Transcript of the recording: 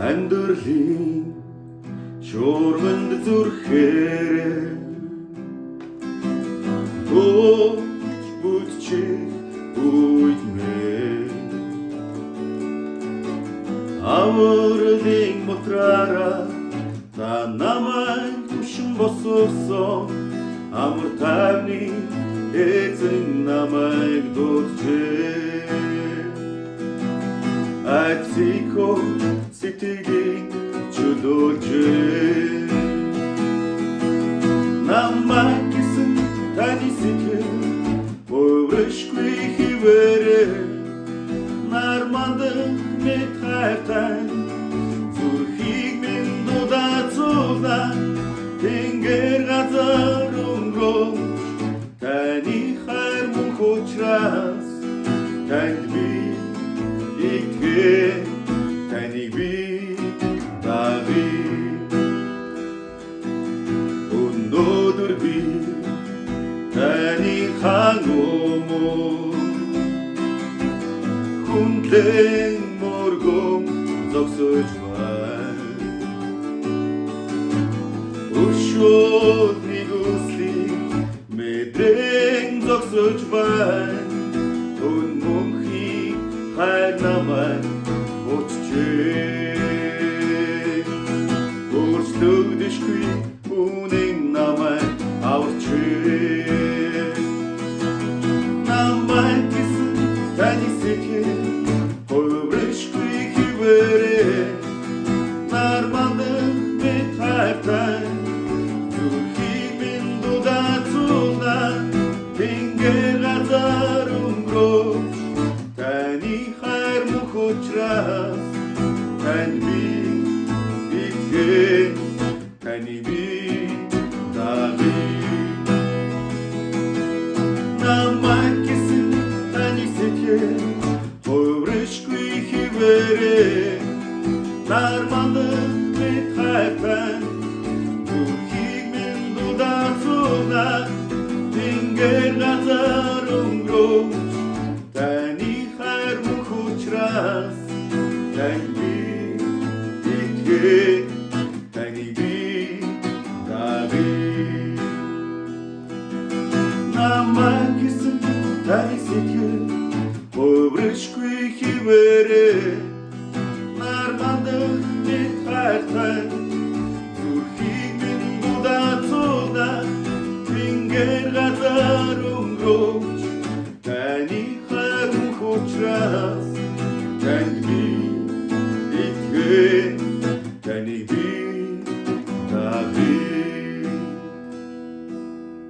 Амьдралын шуурганд зүрхээр тууч бүтчих үйдмээ авралын мотраараа та намайг түшин босгосон амар тайвны эзэн намайг дууджээ Ацико сэтгэлийн чөлөөлжээ намайг гэсэн таны сэтгэл өврөшгүй хിവэрээ нармандан мэд хайртай зүрхийг минь дуудацуулна тэнгэр газар өнгөрөөж таны хайр мөн учраас танд би итгэе таныг би дагъя өнөөдөр би таны хангамж хүндлэн моргом зогсож байна өшөөний үслийг мэдрэн зогсож байна өн мөнхий хайр намайг өчжээ өөрчлөгдөшгүй үнэн намайг аварчээ намайг гэсэн таны сэтгэл өврөшгүй хിവэрээ нармандан мэд хайртай зүрхийг минь дуудацуулна тэнгэр газар өнгөрөөж таны хайр мөнх учраас танд би итгэе таныг би дагъя намайг гэсэн таны сэтгэл өврөшгүй хിവэрээ нармандан мэд хайртай зүрхийг минь дуудацуулна тэнгэр газар өнгөрөөж таны хайр мөнх учраас танд би итгэе таныг би дагъя намайг гэсэн таны сэтгэл өврөшгүй хിвэрээ нармандан мэд хайртай зүрхийг минь дуудацуулна тэнгэр газар өнгөрөөж таны хайр мөнх учраас танд би итгэе таныг би дагъя